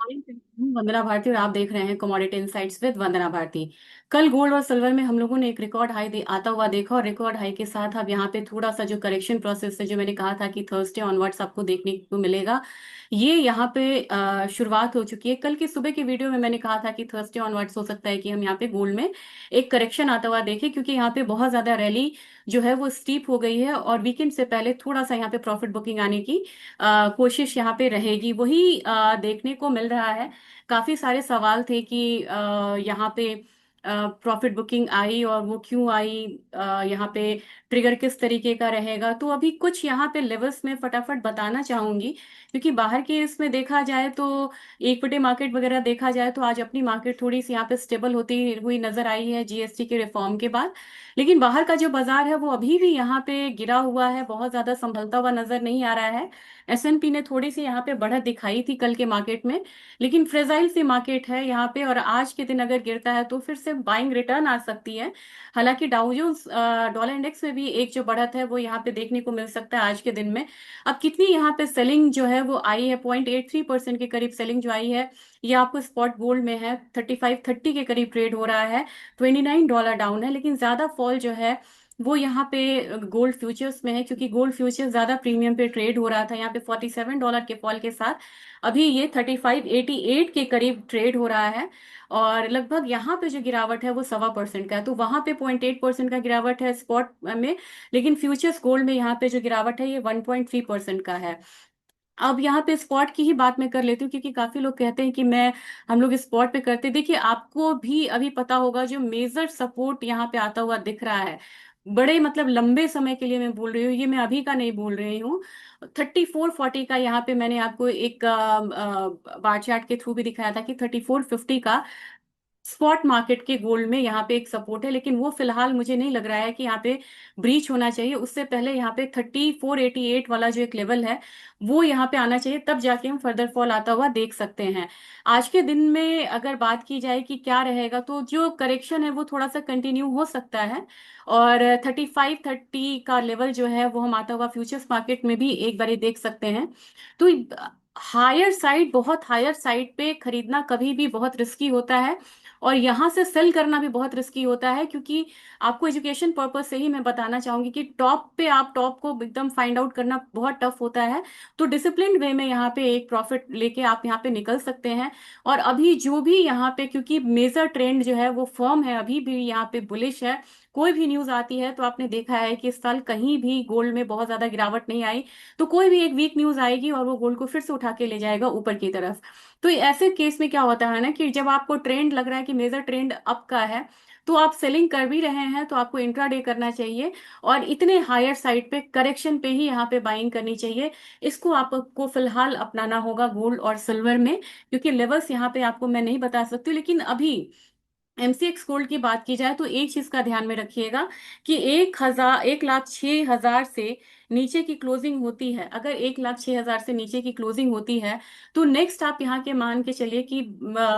वंदना भारती और आप देख रहे हैं कमोडिटी इनसाइट्स विद वंदना भारती। कल गोल्ड और सिल्वर में हम लोगों ने एक रिकॉर्ड हाई आता हुआ देखा, और रिकॉर्ड हाई के साथ अब यहाँ पे थोड़ा सा जो करेक्शन प्रोसेस है, जो मैंने कहा था कि थर्सडे ऑनवर्ड्स आपको देखने को मिलेगा, ये यहाँ पे शुरुआत हो चुकी है। कल की सुबह की वीडियो में मैंने कहा था कि थर्सडे ऑनवर्ड्स हो सकता है कि हम यहाँ पे गोल्ड में एक करेक्शन आता हुआ देखें, क्योंकि यहाँ पे बहुत ज्यादा रैली जो है वो स्टीप हो गई है, और वीकेंड से पहले थोड़ा सा यहाँ पे प्रॉफिट बुकिंग आने की कोशिश यहाँ पे रहेगी। वही देखने को मिल रहा है। काफी सारे सवाल थे कि यहाँ पे प्रॉफिट बुकिंग आई और वो क्यों आई, यहाँ पे ट्रिगर किस तरीके का रहेगा। तो अभी कुछ यहाँ पे लेवल्स में फटाफट बताना चाहूंगी, क्योंकि बाहर के इसमें देखा जाए तो इक्विटी मार्केट वगैरह देखा जाए तो आज अपनी मार्केट थोड़ी सी यहाँ पे स्टेबल होती हुई नजर आई है जीएसटी के रिफॉर्म के बाद। लेकिन बाहर का जो बाजार है वो अभी भी यहाँ पे गिरा हुआ है, बहुत ज्यादा संभलता हुआ नजर नहीं आ रहा है। एसएनपी ने थोड़ी सी यहाँ पे बढ़त दिखाई थी कल के मार्केट में, लेकिन फ्रेजाइल सी मार्केट है यहाँ पे, और आज के दिन अगर गिरता है तो फिर से बाइंग रिटर्न आ सकती है। हालांकि डाउ जोन्स डॉलर इंडेक्स में भी एक जो बढ़त है वो यहाँ पे देखने को मिल सकता है आज के दिन में। अब कितनी यहाँ पे सेलिंग जो है वो आई है, 0.83% के करीब सेलिंग जो आई है, ये आपको स्पॉट गोल्ड में है 3530 के करीब ट्रेड हो रहा है। $29 डाउन है, लेकिन ज्यादा फॉल जो है वो यहाँ पे गोल्ड फ्यूचर्स में है, क्योंकि गोल्ड फ्यूचर्स ज्यादा प्रीमियम पे ट्रेड हो रहा था। यहाँ पे $47 के फॉल के साथ अभी ये 3588 के करीब ट्रेड हो रहा है, और लगभग यहाँ पे जो गिरावट है वो 1.25% का है। तो वहां पे 0.8% का गिरावट है स्पॉट में, लेकिन फ्यूचर्स गोल्ड में यहाँ पे जो गिरावट है ये 1.3% का है। अब यहाँ पे स्पॉट की ही बात मैं कर लेती हूँ, क्योंकि काफी लोग कहते हैं कि मैं हम लोग स्पॉट पे करते हैं। देखिए, आपको भी अभी पता होगा जो मेजर सपोर्ट यहाँ पे आता हुआ दिख रहा है, बड़े मतलब लंबे समय के लिए मैं बोल रही हूँ, ये मैं अभी का नहीं बोल रही हूँ। 3440 का यहाँ पे मैंने आपको एक बार चार्ट के थ्रू भी दिखाया था कि 3450 का स्पॉट मार्केट के गोल्ड में यहाँ पे एक सपोर्ट है, लेकिन वो फिलहाल मुझे नहीं लग रहा है कि यहाँ पे ब्रीच होना चाहिए। उससे पहले यहाँ पे 3488 वाला जो एक लेवल है वो यहाँ पे आना चाहिए, तब जाके हम फर्दर फॉल आता हुआ देख सकते हैं। आज के दिन में अगर बात की जाए कि क्या रहेगा, तो जो करेक्शन है वो थोड़ा सा कंटिन्यू हो सकता है, और 3530 का लेवल जो है वो हम आता हुआ फ्यूचर्स मार्केट में भी एक बार देख सकते हैं। तो हायर साइड, बहुत हायर साइड पे खरीदना कभी भी बहुत रिस्की होता है, और यहां से सेल करना भी बहुत रिस्की होता है, क्योंकि आपको एजुकेशन पर्पज से ही मैं बताना चाहूंगी कि टॉप पे आप टॉप को एकदम फाइंड आउट करना बहुत टफ होता है। तो डिसिप्लिन वे में यहाँ पे एक प्रॉफिट लेके आप यहाँ पे निकल सकते हैं। और अभी जो भी यहाँ पे, क्योंकि मेजर ट्रेंड जो है वो फर्म है, अभी भी यहाँ पे बुलिश है। कोई भी न्यूज आती है तो आपने देखा है कि इस साल कहीं भी गोल्ड में बहुत ज्यादा गिरावट नहीं आई, तो कोई भी एक वीक न्यूज आएगी और वो गोल्ड को फिर से उठा के ले जाएगा ऊपर की तरफ। तो ऐसे केस में क्या होता है ना, कि जब आपको ट्रेंड लग रहा है कि मेजर ट्रेंड अप का है, तो आप सेलिंग कर भी रहे हैं, तो आपको इंट्राडे करना चाहिए, और इतने हायर साइड पे करेक्शन पे ही यहाँ पे बाइंग करनी चाहिए। इसको आपको फिलहाल अपनाना होगा गोल्ड और सिल्वर में, क्योंकि लेवल्स यहाँ पे आपको मैं नहीं बता सकती, लेकिन अभी एमसीएक्स गोल्ड की बात की जाए तो एक चीज का ध्यान में रखिएगा कि 1,06,000 से नीचे की क्लोजिंग होती है। अगर 1,06,000 से नीचे की क्लोजिंग होती है, तो नेक्स्ट आप यहाँ के मान के चलिए कि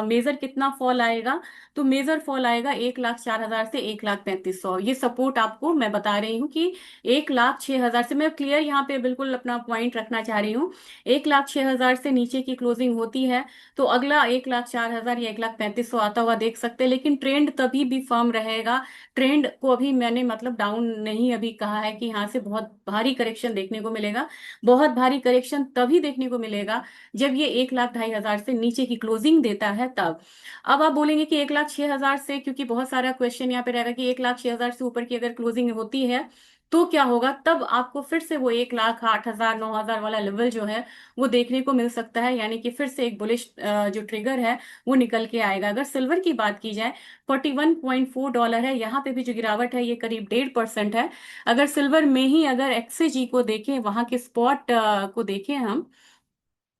मेजर कितना फॉल आएगा। तो मेजर फॉल आएगा 1,04,000 से 1,35,100। ये सपोर्ट आपको मैं बता रही हूँ कि 1,06,000 से, मैं क्लियर यहाँ पे बिल्कुल अपना पॉइंट रखना चाह रही हूँ। 1,06,000 से नीचे की क्लोजिंग होती है तो अगला 1,04,000 या 1,35,100 आता हुआ देख सकते हैं, लेकिन ट्रेंड तभी भी फर्म रहेगा। ट्रेंड को अभी मैंने मतलब डाउन नहीं अभी कहा है कि यहाँ से बहुत भारी करेक्शन देखने को मिलेगा। बहुत भारी करेक्शन तभी देखने को मिलेगा जब ये 1,02,500 से नीचे की क्लोजिंग देता है, तब। अब आप बोलेंगे कि 1,06,000 से, क्योंकि बहुत सारा क्वेश्चन यहाँ पे रहेगा कि 1,06,000 से ऊपर की अगर क्लोजिंग होती है तो क्या होगा, तब आपको फिर से वो 1,08,000 9,000 वाला लेवल जो है वो देखने को मिल सकता है, यानी कि फिर से एक बुलिश जो ट्रिगर है वो निकल के आएगा। अगर सिल्वर की बात की जाए, $41.4 है, यहाँ पे भी जो गिरावट है ये करीब 1.5% है। अगर सिल्वर में ही अगर एक्सएजी को देखें, वहां के स्पॉट को देखें हम,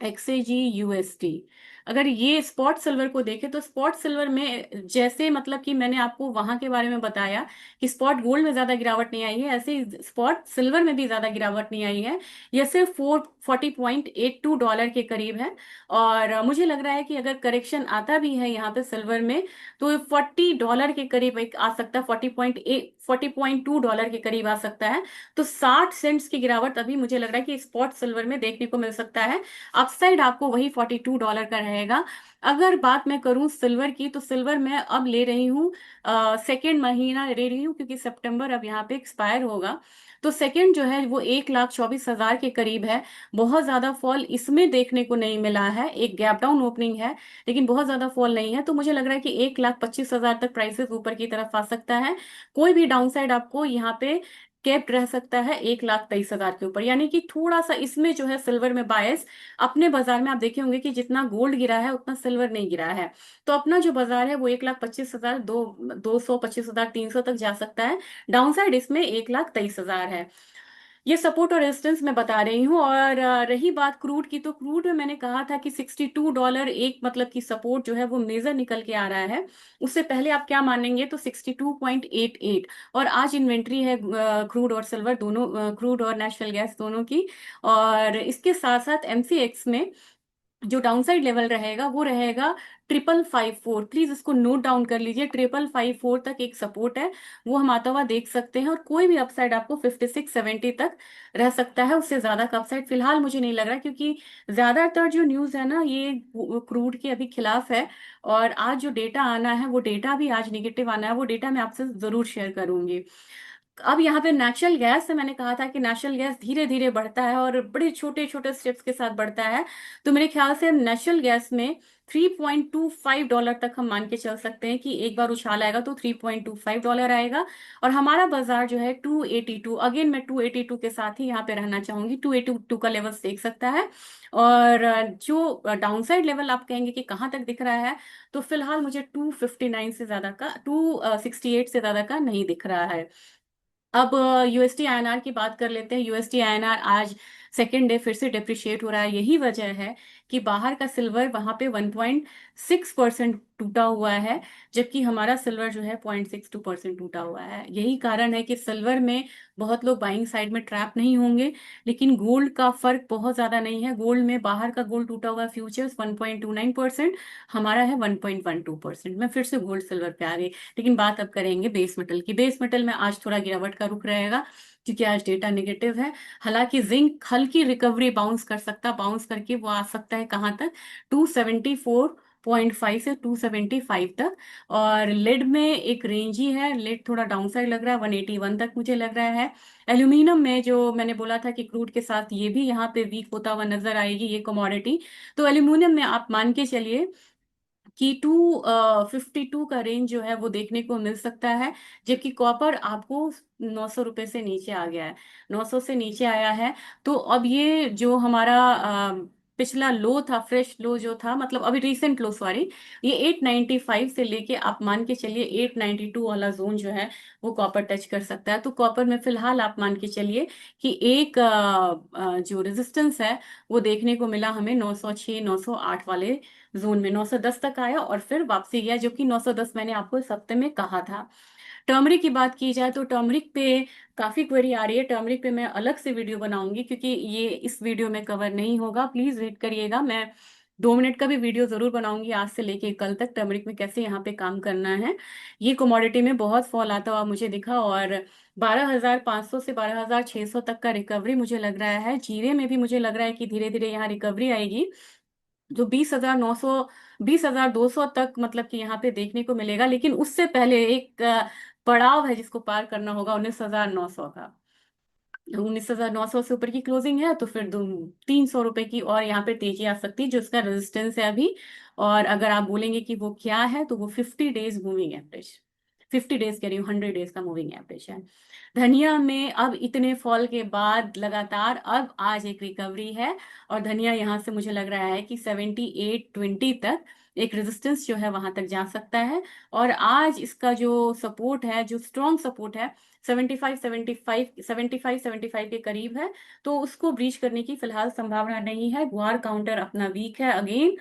एक्सएजी यूएसटी, अगर ये स्पॉट सिल्वर को देखें तो स्पॉट सिल्वर में जैसे मतलब कि मैंने आपको वहां के बारे में बताया कि स्पॉट गोल्ड में ज्यादा गिरावट नहीं आई है, ऐसे ही स्पॉट सिल्वर में भी ज्यादा गिरावट नहीं आई है। ये सिर्फ $40.82 के करीब है। और मुझे लग रहा है कि अगर करेक्शन आता भी है यहाँ पे सिल्वर में, तो $40 के करीब एक आ सकता है, $40.2 के करीब आ सकता है। तो 60 सेंट्स की गिरावट अभी मुझे लग रहा है कि स्पॉट सिल्वर में देखने को मिल सकता है। अपसाइड आपको वही $42 का रहेगा। अगर बात मैं करूं सिल्वर की, तो सिल्वर मैं अब ले रही हूँ, सेकेंड महीना ले रही हूँ, क्योंकि सितंबर अब यहाँ पे एक्सपायर होगा। तो सेकेंड जो है वो 1,24,000 के करीब है। बहुत ज्यादा फॉल इसमें देखने को नहीं मिला है, एक गैप डाउन ओपनिंग है, लेकिन बहुत ज्यादा फॉल नहीं है। तो मुझे लग रहा है कि 1,25,000 तक प्राइसेस ऊपर की तरफ आ सकता है। कोई भी डाउनसाइड आपको यहाँ पे कैप्ड रह सकता है 1,23,000 के ऊपर, यानी कि थोड़ा सा इसमें जो है सिल्वर में बायस। अपने बाजार में आप देखे होंगे कि जितना गोल्ड गिरा है उतना सिल्वर नहीं गिरा है। तो अपना जो बाजार है वो 1,25,000, 225,000, 300 तक जा सकता है। डाउनसाइड इसमें 1,23,000 है। ये सपोर्ट और रेजिस्टेंस मैं बता रही हूँ। और रही बात क्रूड की, तो क्रूड में मैंने कहा था कि $62 एक मतलब की सपोर्ट जो है वो मेजर निकल के आ रहा है। उससे पहले आप क्या मानेंगे, तो 62.88। और आज इन्वेंट्री है क्रूड और सिल्वर दोनों, क्रूड और नेचुरल गैस दोनों की। और इसके साथ साथ एमसीएक्स में जो डाउनसाइड लेवल रहेगा वो रहेगा 555। प्लीज इसको नोट डाउन कर लीजिए, 555 तक एक सपोर्ट है, वो हम आता हुआ देख सकते हैं। और कोई भी अपसाइड आपको 5670 तक रह सकता है, उससे ज्यादा का अपसाइड फिलहाल मुझे नहीं लग रहा, क्योंकि ज्यादातर जो न्यूज है ना ये क्रूड के अभी खिलाफ है। और आज जो डेटा आना है वो डेटा भी आज निगेटिव आना है, वो डेटा मैं आपसे जरूर शेयर करूंगी। अब यहाँ पे नेचुरल गैस से मैंने कहा था कि नेचुरल गैस धीरे धीरे बढ़ता है और बड़े छोटे छोटे स्टेप्स के साथ बढ़ता है। तो मेरे ख्याल से नेचुरल गैस में $3.25 तक हम मान के चल सकते हैं कि एक बार उछाल आएगा तो $3.25 आएगा। और हमारा बाजार जो है 282, अगेन मैं 282 के साथ ही यहाँ पे रहना चाहूंगी, 282 का लेवल देख सकता है। और जो डाउनसाइड लेवल आप कहेंगे कि कहाँ तक दिख रहा है, तो फिलहाल मुझे 259 से ज्यादा का, 268 से ज्यादा का नहीं दिख रहा है। अब यूएसटी आईएनआर की बात कर लेते हैं। यूएसटी आईएनआर आज सेकेंड डे फिर से डिप्रिशिएट हो रहा है। यही वजह है कि बाहर का सिल्वर वहां पे 1.6% टूटा हुआ है, जबकि हमारा सिल्वर जो है 0.62% टूटा हुआ है। यही कारण है कि सिल्वर में बहुत लोग बाइंग साइड में ट्रैप नहीं होंगे। लेकिन गोल्ड का फर्क बहुत ज्यादा नहीं है। गोल्ड में बाहर का गोल्ड टूटा हुआ फ्यूचर्स 1.29%, हमारा है 1.12%। मैं फिर से गोल्ड सिल्वर पे आ गई। लेकिन बात अब करेंगे बेस मेटल की। बेस मेटल में आज थोड़ा गिरावट का रुख रहेगा, क्योंकि आज डेटा नेगेटिव है। हालांकि जिंक हल्की रिकवरी बाउंस कर सकता, बाउंस करके वो आ सकता है कहाँ तक, 274.5 से 275 तक। और लेड में एक रेंज ही है, लेड थोड़ा डाउनसाइड लग रहा है, 181 तक मुझे लग रहा है। एल्यूमिनियम में जो मैंने बोला था कि क्रूड के साथ ये भी यहाँ पे वीक होता हुआ नजर आएगी ये कमोडिटी। तो एल्यूमिनियम में आप मान के चलिए कि 252 का रेंज जो है वो देखने को मिल सकता है। जबकि कॉपर आपको 900 रुपये से नीचे आ गया है, 900 से नीचे आया है। तो अब ये जो हमारा पिछला लो था, फ्रेश लो जो था, मतलब अभी रीसेंट लो सॉरी, ये 895 से लेके आप मान के चलिए 892 वाला जोन जो है वो कॉपर टच कर सकता है। तो कॉपर में फिलहाल आप मान के चलिए कि एक जो रेजिस्टेंस है वो देखने को मिला हमें 906 908 वाले जोन में, 910 तक आया और फिर वापसी गया, जो कि 910 मैंने आपको इस हफ्ते में कहा था। टर्मरिक की बात की जाए तो टर्मरिक पे काफी क्वेरी आ रही है। टर्मरिक पे मैं अलग से वीडियो बनाऊंगी, क्योंकि ये इस वीडियो में कवर नहीं होगा। प्लीज वेट करिएगा, मैं 2 मिनट का भी वीडियो जरूर बनाऊंगी आज से लेके कल तक, टर्मरिक में कैसे यहाँ पे काम करना है। ये कमोडिटी में बहुत फॉल आता हुआ मुझे दिखा, और 12,500 से 12,600 तक का रिकवरी मुझे लग रहा है। जीरे में भी मुझे लग रहा है कि धीरे धीरे यहाँ रिकवरी आएगी, जो 20,900, 20,200 तक मतलब कि यहाँ पे देखने को मिलेगा। लेकिन उससे पहले एक पड़ाव है जिसको पार करना होगा, 19,900 का। 19,900 से ऊपर की क्लोजिंग है तो फिर 300 रुपए की और यहाँ पे तेजी आ सकती है, जो इसका रेजिस्टेंस है अभी। और अगर आप बोलेंगे कि वो क्या है, तो वो 50 डेज मूविंग एवरेज, 50 डेज कह रही हूँ, 100 डेज का मूविंग एवरेज है। धनिया में अब इतने फॉल के बाद लगातार अब आज एक रिकवरी है। और धनिया यहाँ से मुझे लग रहा है कि 7820 तक एक रेजिस्टेंस जो है वहां तक जा सकता है। और आज इसका जो सपोर्ट है, जो स्ट्रॉन्ग सपोर्ट है, 75 के करीब है। तो उसको ब्रीच करने की फिलहाल संभावना नहीं है। गुआर काउंटर अपना वीक है अगेन,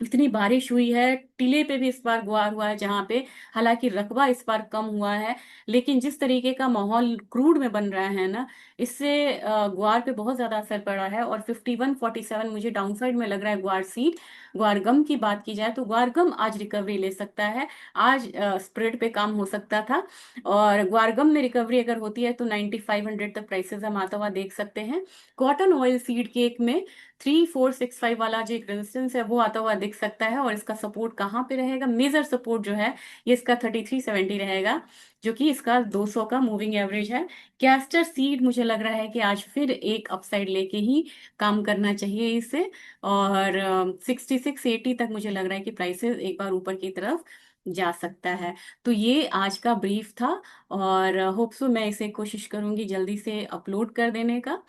इतनी बारिश हुई है, टीले पे भी इस बार गुआर हुआ है जहां पे, हालांकि रकबा इस बार कम हुआ है, लेकिन जिस तरीके का माहौल क्रूड में बन रहा है ना, इससे ग्वार पे बहुत ज्यादा असर पड़ा है। और 51-47 मुझे डाउनसाइड में लग रहा है ग्वार सीड। ग्वारगम की बात की जाए तो ग्वारगम आज रिकवरी ले सकता है, आज स्प्रेड पे काम हो सकता था। और ग्वारगम में रिकवरी अगर होती है तो 9500 तक प्राइसेस हम आता हुआ देख सकते हैं। कॉटन ऑयल सीड केक में 3465 वाला जो एक रेजिस्टेंस है वो आता हुआ दिख सकता है। और इसका सपोर्ट कहाँ पे रहेगा, मेजर सपोर्ट जो है ये इसका 3370 रहेगा, जो कि इसका 200 का मूविंग एवरेज है। कैस्टर सीड मुझे लग रहा है कि आज फिर एक अपसाइड लेके ही काम करना चाहिए इसे। और 6680 तक मुझे लग रहा है कि प्राइसेस एक बार ऊपर की तरफ जा सकता है। तो ये आज का ब्रीफ था, और होप सो मैं इसे कोशिश करूंगी जल्दी से अपलोड कर देने का।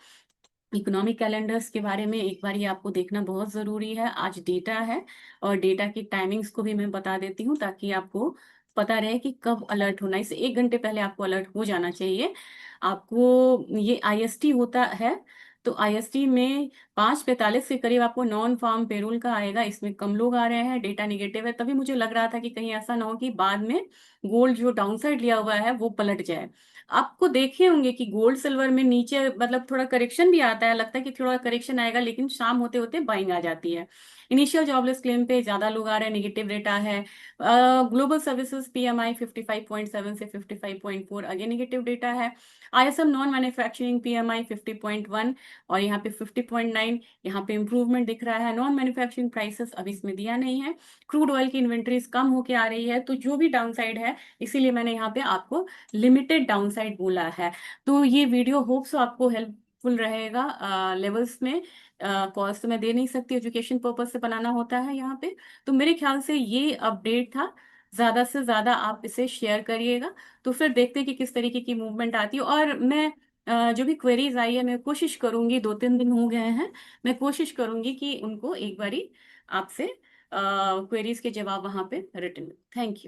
इकोनॉमिक कैलेंडर्स के बारे में एक बार ये आपको देखना बहुत ज़रूरी है। आज डेटा है, और डेटा की टाइमिंग्स को भी मैं बता देती हूँ ताकि आपको पता रहे कि कब अलर्ट होना है। इससे 1 घंटे पहले आपको अलर्ट हो जाना चाहिए। आपको ये आईएसटी होता है, तो आईएसटी में 5:45 के करीब आपको नॉन फार्म पेरोल का आएगा। इसमें कम लोग आ रहे हैं, डेटा निगेटिव है, तभी मुझे लग रहा था कि कहीं ऐसा ना हो कि बाद में गोल्ड जो डाउनसाइड लिया हुआ है वो पलट जाए। आपको देखे होंगे कि गोल्ड सिल्वर में नीचे मतलब थोड़ा करेक्शन भी आता है, लगता है कि थोड़ा करेक्शन आएगा, लेकिन शाम होते होते बाइंग आ जाती है। इनिशियल जॉबलेस क्लेम पे ज्यादा लोग आ रहे हैं, नेगेटिव डेटा है। ग्लोबल सर्विसेज पीएमआई 55.7 से 55.4 अगेन नेगेटिव डेटा है। आईएसएम नॉन मैन्युफैक्चरिंग पीएमआई 50.1 और यहाँ पे 50.9, यहाँ पे इंप्रूवमेंट दिख रहा है। नॉन मैन्युफैक्चरिंग प्राइसेस अभी इसमें दिया नहीं है। क्रूड ऑयल की इन्वेंट्रीज कम होके आ रही है, तो जो भी डाउन साइड है, इसीलिए मैंने यहाँ पे आपको लिमिटेड डाउनसाइड बोला है। तो ये वीडियो होप्स आपको हेल्पफुल रहेगा। लेवल्स में कॉस्ट तो मैं दे नहीं सकती, एजुकेशन पर्पज से बनाना होता है यहाँ पे। तो मेरे ख्याल से ये अपडेट था, ज्यादा से ज्यादा आप इसे शेयर करिएगा, तो फिर देखते हैं कि किस तरीके की मूवमेंट आती है। और मैं जो भी क्वेरीज आई है मैं कोशिश करूंगी, 2-3 दिन हो गए हैं, मैं कोशिश करूंगी कि उनको एक बारी आपसे क्वेरीज के जवाब वहां पे रिटर्न। Thank you.